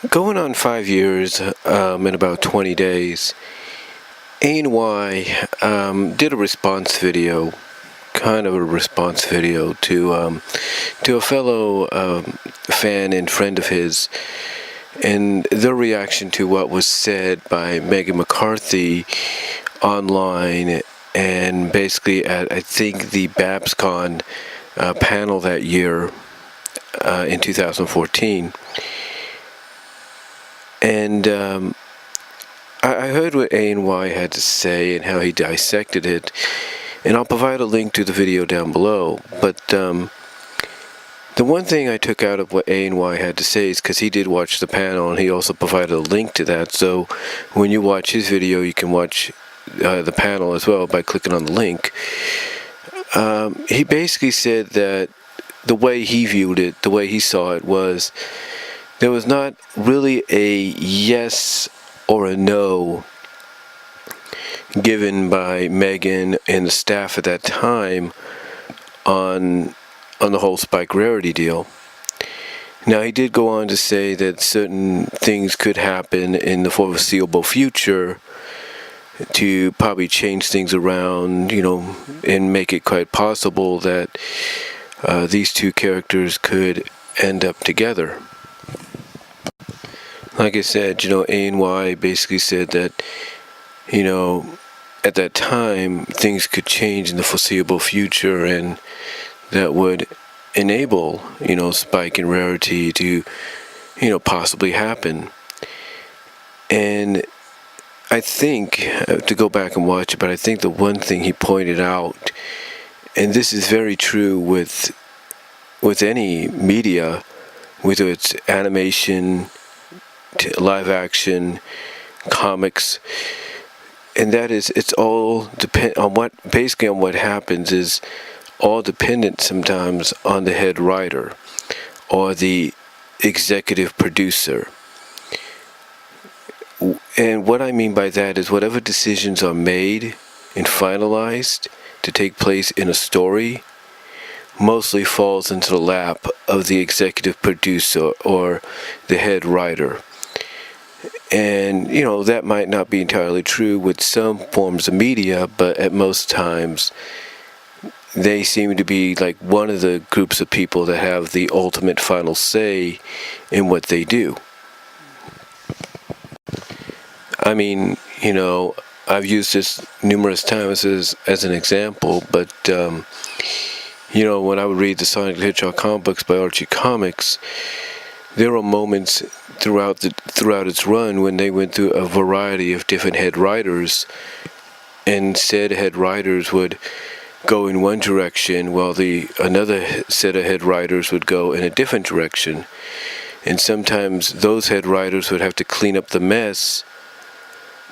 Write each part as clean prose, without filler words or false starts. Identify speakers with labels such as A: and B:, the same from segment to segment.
A: Going on 5 years in about 20 days, AnY did a response video, kind of a response video to a fellow fan and friend of his, and their reaction to what was said by Megan McCarthy online, and basically at, I think, the BabsCon panel that year in 2014. And I heard what AnY had to say and how he dissected it, and I'll provide a link to the video down below. But the one thing I took out of what AnY had to say is because he did watch the panel, and he also provided a link to that. So when you watch his video, you can watch the panel as well by clicking on the link. He basically said that the way he viewed it, the way he saw it, was there was not really a yes or a no given by Megan and the staff at that time on the whole Spike Rarity deal. Now, he did go on to say that certain things could happen in the foreseeable future to probably change things around, and make it quite possible that these two characters could end up together. Like I said, AnY basically said that, at that time, things could change in the foreseeable future, and that would enable, Spike and Rarity to, possibly happen. And I think, to go back and watch it, but I think the one thing he pointed out, and this is very true with any media, whether it's animation, live action, comics, and that is, it's all depend on what happens is all dependent sometimes on the head writer or the executive producer. And what I mean by that is whatever decisions are made and finalized to take place in a story mostly falls into the lap of the executive producer or the head writer. And, that might not be entirely true with some forms of media, but at most times, they seem to be like one of the groups of people that have the ultimate final say in what they do. I mean, I've used this numerous times as an example, but, when I would read the Sonic the Hedgehog comic books by Archie Comics, there were moments throughout its run when they went through a variety of different head writers, and said head writers would go in one direction while another set of head writers would go in a different direction. And sometimes those head writers would have to clean up the mess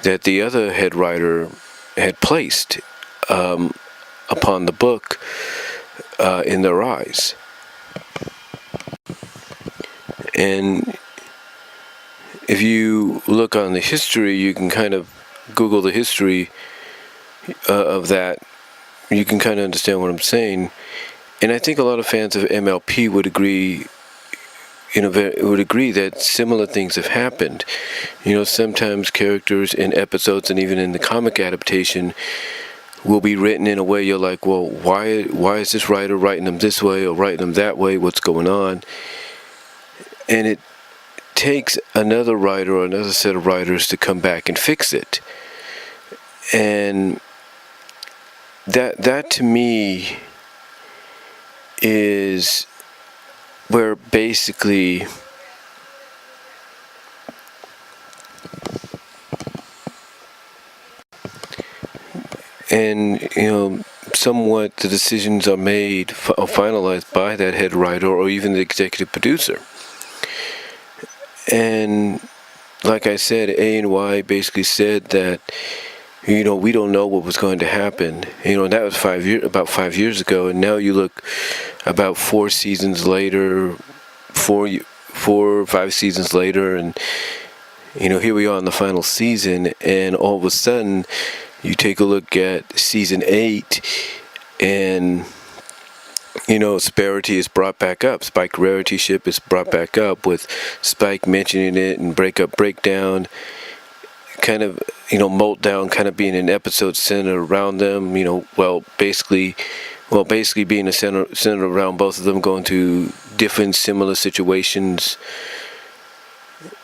A: that the other head writer had placed upon the book in their eyes. And if you look on the history, you can kind of Google the history of that. You can kind of understand what I'm saying. And I think a lot of fans of MLP would agree, that similar things have happened. Sometimes characters in episodes and even in the comic adaptation will be written in a way you're like, well, why is this writer writing them this way or writing them that way? What's going on? And it takes another writer or another set of writers to come back and fix it. And that to me is where basically somewhat the decisions are made or finalized by that head writer or even the executive producer. And like I said, AnY basically said that, we don't know what was going to happen. And that was about 5 years ago. And now you look about 4 seasons later, 4 or 5 seasons later, and, here we are in the final season. And all of a sudden, you take a look at season 8, and, Sparity is brought back up. Spike Rarity ship is brought back up with Spike mentioning it and breakdown, kind of, Meltdown kind of being an episode centered around them, basically being a centered around both of them going through different similar situations.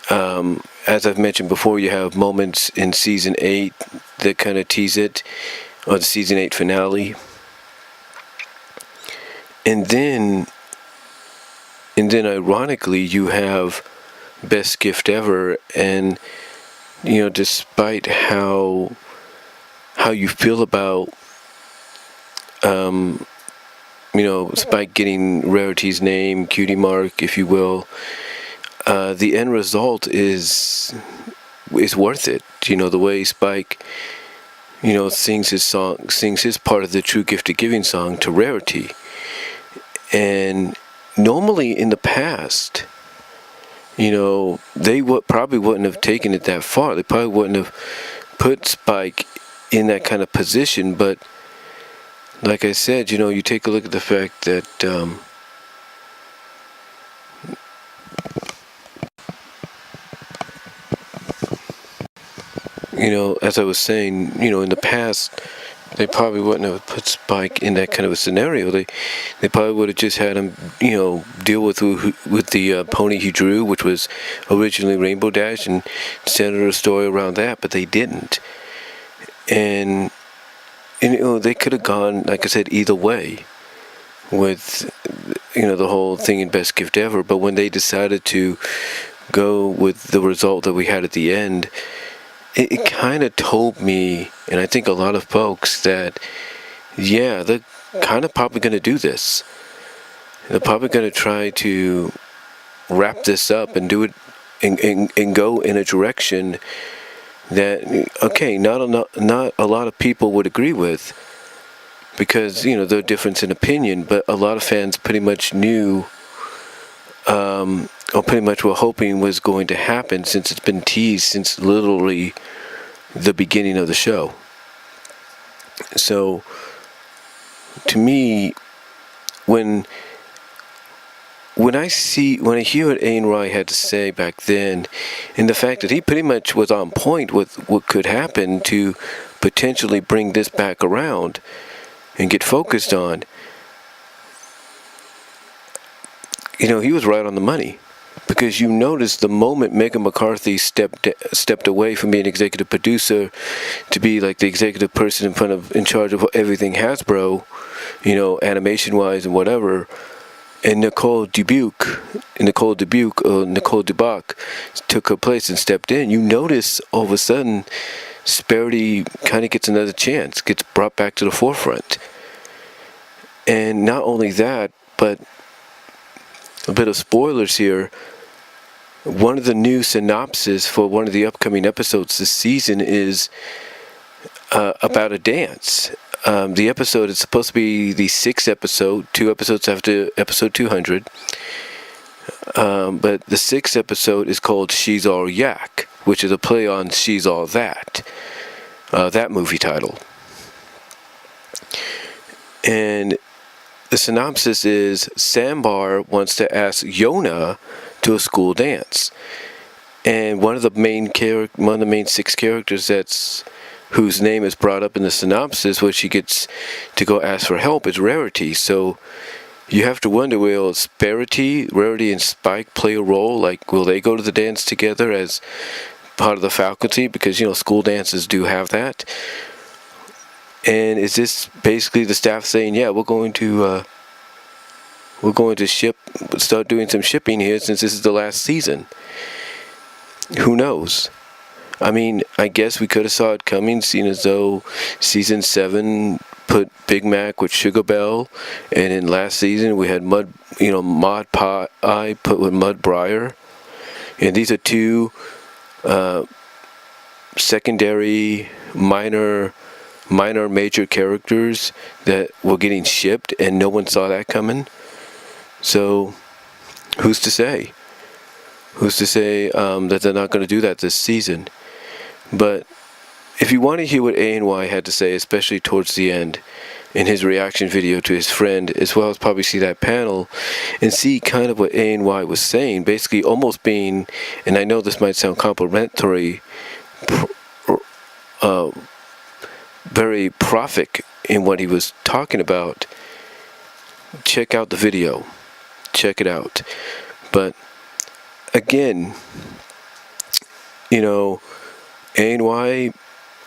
A: As I've mentioned before, you have moments in season 8 that kind of tease it, or the season 8 finale. And then ironically, you have Best Gift Ever, and despite how you feel about Spike getting Rarity's name, cutie mark, if you will, the end result is worth it. The way Spike sings his part of the True Gift of Giving song to Rarity. And normally in the past, they probably wouldn't have taken it that far. They probably wouldn't have put Spike in that kind of position. But like I said, you take a look at the fact that as I was saying, in the past, they probably wouldn't have put Spike in that kind of a scenario. They probably would have just had him, deal with the pony he drew, which was originally Rainbow Dash, and centered a story around that. But they didn't. And they could have gone, like I said, either way with the whole thing in Best Gift Ever. But when they decided to go with the result that we had at the end, it kind of told me, and I think a lot of folks, that they're kind of probably going to do this. They're probably going to try to wrap this up and do it and go in a direction that, not a lot of people would agree with, because there's a difference in opinion, but a lot of fans pretty much knew, or pretty much were hoping was going to happen, since it's been teased since literally the beginning of the show. So to me, when I hear what AnY had to say back then, and the fact that he pretty much was on point with what could happen to potentially bring this back around and get focused on, he was right on the money. Because you notice the moment Megan McCarthy stepped away from being executive producer to be like the executive person in charge of everything Hasbro, animation wise and whatever, and Nicole Dubuque took her place and stepped in, you notice all of a sudden Sparity kind of gets another chance, gets brought back to the forefront. And not only that, but a bit of spoilers here. One of the new synopses for one of the upcoming episodes this season is about a dance. The episode is supposed to be the 6th episode, 2 episodes after episode 200. But the 6th episode is called She's All Yak, which is a play on She's All That. That movie title. And the synopsis is Sambar wants to ask Yona to a school dance, and one of the main 6 characters whose name is brought up in the synopsis, where she gets to go ask for help, is Rarity. So you have to wonder, will Sparity, Rarity, and Spike play a role? Like, will they go to the dance together as part of the faculty? Because school dances do have that. And is this basically the staff saying, we're going to start doing some shipping here since this is the last season? Who knows? I mean, I guess we could have saw it coming, seeing as though season 7 put Big Mac with Sugar Bell, and in last season we had Mod Pie put with Mud Briar, and these are 2 secondary minor major characters that were getting shipped, and no one saw that coming. So who's to say that they're not going to do that this season? But if you want to hear what AnY had to say, especially towards the end, in his reaction video to his friend, as well as probably see that panel and see kind of what AnY was saying, basically almost being, and I know this might sound complimentary, very prophetic in what he was talking about. Check out the video. Check it out. But again, AnY,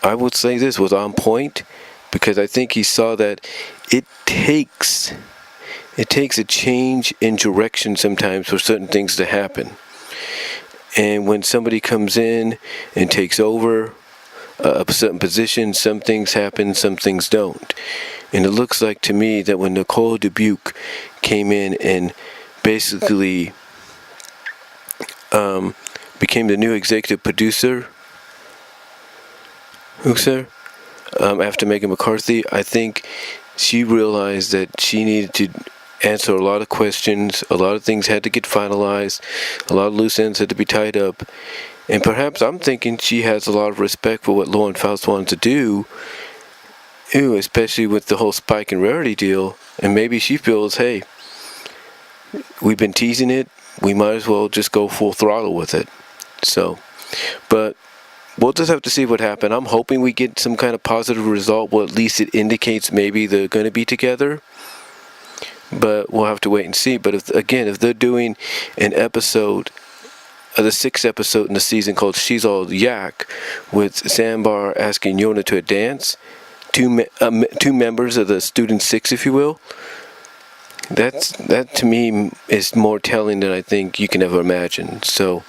A: I would say this was on point, because I think he saw that it takes a change in direction sometimes for certain things to happen. And when somebody comes in and takes over a certain position, some things happen, some things don't. And it looks like to me that when Nicole Dubuque came in and basically became the new executive producer, after Megan McCarthy, I think she realized that she needed to answer a lot of questions. A lot of things had to get finalized. A lot of loose ends had to be tied up. And perhaps I'm thinking she has a lot of respect for what Lauren Faust wanted to do, especially with the whole Spike and Rarity deal. And maybe she feels, hey, we've been teasing it, we might as well just go full throttle with it. So, but we'll just have to see what happens. I'm hoping we get some kind of positive result. Well, at least it indicates maybe they're going to be together. But we'll have to wait and see. But if they're doing an episode, the 6th episode in the season called She's All Yak, with Sandbar asking Yona to a dance, two members of the Student 6, if you will, that to me is more telling than I think you can ever imagine. So,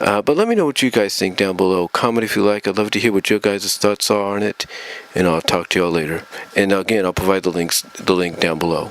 A: but let me know what you guys think down below. Comment if you like. I'd love to hear what your guys' thoughts are on it, and I'll talk to y'all later. And again, I'll provide the link down below.